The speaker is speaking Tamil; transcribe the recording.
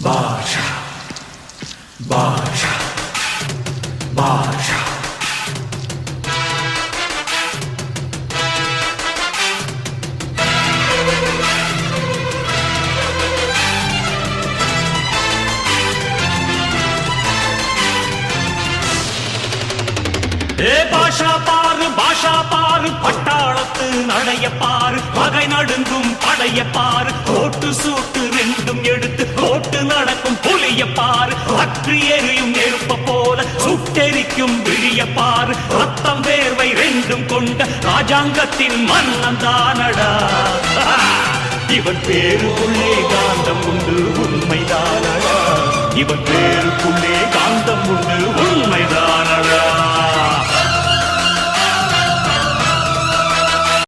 பாஷா பாஷா பாஷா பாஷா பாரு பட்டாளத்து நடைய பாரு பகை நடுங்கும் படைய பாரு கோட்டு சூட்டு ரெண்டும் எடுத்து கோட்டு நடக்கும் புலிய பாரு அற்றி எரியும் நெருப்ப போல சுட்டெரிக்கும் விழிய பாரு ரத்தம் வேர்வை ரெண்டும் கொண்ட ராஜாங்கத்தின் மன்னன் தானடா இவன் பேருக்குள்ளே காந்தம் உண்டு உண்மைதானடா இவன் பேருக்குள்ளே காந்தம் உண்டு உண்மைதானடா